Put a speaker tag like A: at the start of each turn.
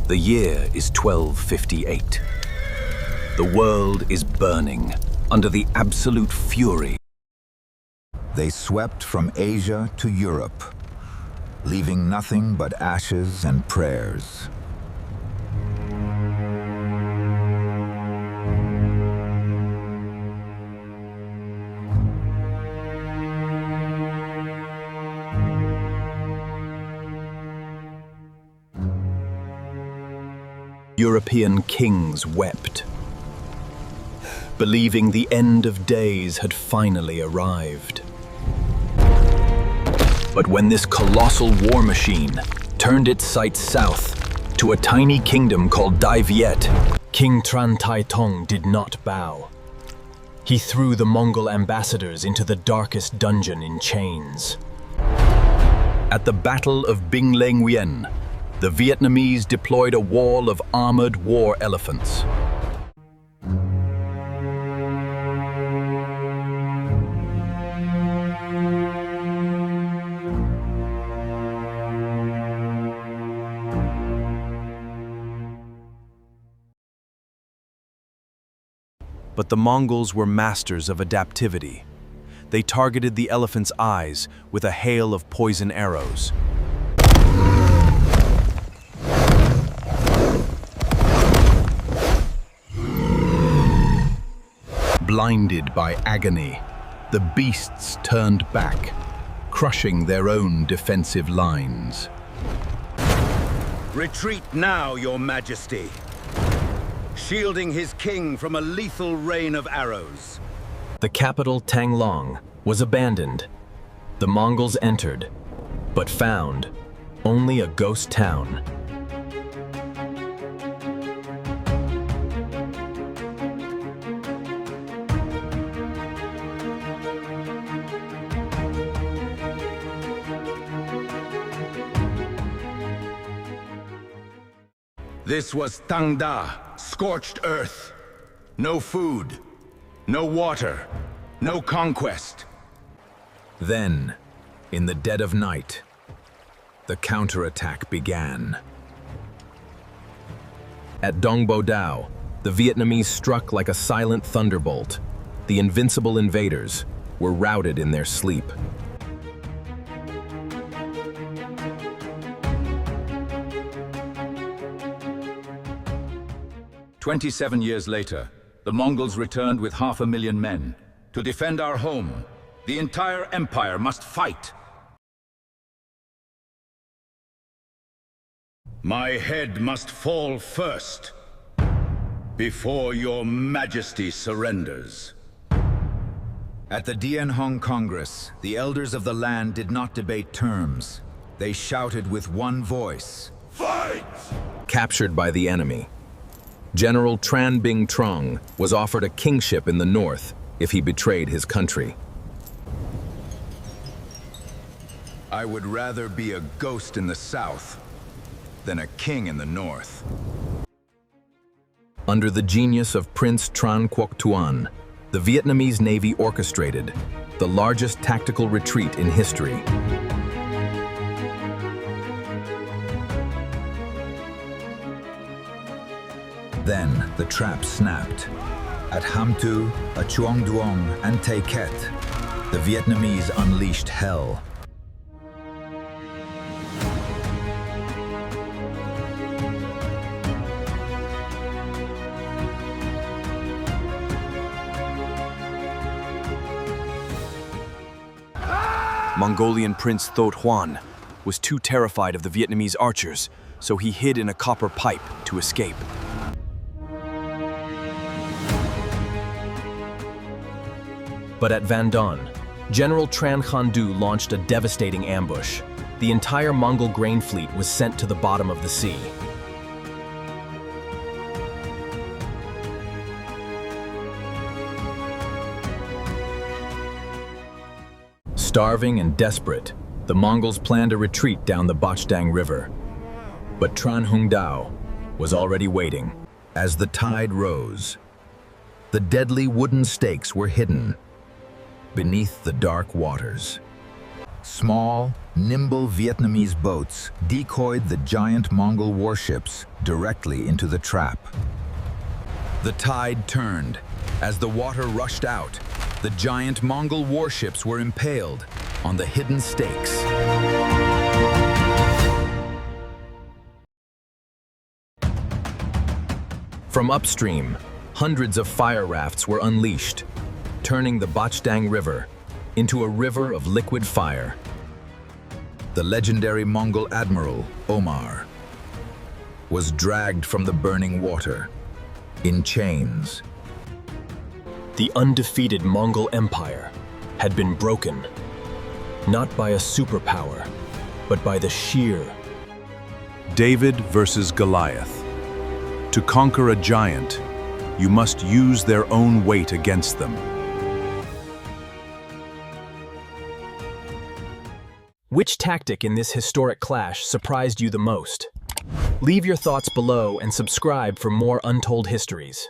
A: The year is 1258. The world is burning under the absolute fury.
B: They swept from Asia to Europe, leaving nothing but ashes and prayers.
A: European kings wept, believing the end of days had finally arrived. But when this colossal war machine turned its sights south to a tiny kingdom called Đại Việt, King Tran Tai Tong did not bow. He threw the Mongol ambassadors into the darkest dungeon in chains. At the Battle of Binh Le Nguyen, the Vietnamese deployed a wall of armored war elephants.
C: But the Mongols were masters of adaptivity. They targeted the elephant's eyes with a hail of poison arrows.
A: Blinded by agony, the beasts turned back, crushing their own defensive lines.
D: Retreat now, Your Majesty, shielding his king from a lethal rain of arrows.
A: The capital Tanglong was abandoned. The Mongols entered, but found only a ghost town.
D: This was Tangda, scorched earth. No food, no water, no conquest.
B: Then, in the dead of night, the counterattack began.
A: At Dong Bo Dao, the Vietnamese struck like a silent thunderbolt. The invincible invaders were routed in their sleep.
D: "27 years later, the Mongols returned with 500,000 men. To defend our home, the entire empire must fight. My head must fall first, before Your Majesty surrenders."
B: At the Dien Hong Congress, the elders of the land did not debate terms. They shouted with one voice,
D: "Fight!"
A: Captured by the enemy, General Tran Binh Trong was offered a kingship in the north if he betrayed his country.
B: "I would rather be a ghost in the south than a king in the north."
A: Under the genius of Prince Tran Quoc Tuan, the Vietnamese Navy orchestrated the largest tactical retreat in history.
B: Then the trap snapped. At Ham Tu, Chuong Duong, and Tay Ket, the Vietnamese unleashed hell.
C: Mongolian Prince Thot Huan was too terrified of the Vietnamese archers, so he hid in a copper pipe to escape.
A: But at Van Don, General Tran Khan Du launched a devastating ambush. The entire Mongol grain fleet was sent to the bottom of the sea. Starving and desperate, the Mongols planned a retreat down the Bachdang River. But Tran Hung Dao was already waiting.
B: As the tide rose, the deadly wooden stakes were hidden beneath the dark waters. Small, nimble Vietnamese boats decoyed the giant Mongol warships directly into the trap. The tide turned. As the water rushed out, the giant Mongol warships were impaled on the hidden stakes.
A: From upstream, hundreds of fire rafts were unleashed, turning the Bachdang River into a river of liquid fire.
B: The legendary Mongol admiral, Omar, was dragged from the burning water in chains.
A: The undefeated Mongol Empire had been broken, not by a superpower, but by the sheer.
C: David versus Goliath. To conquer a giant, you must use their own weight against them.
A: Which tactic in this historic clash surprised you the most? Leave your thoughts below and subscribe for more untold histories.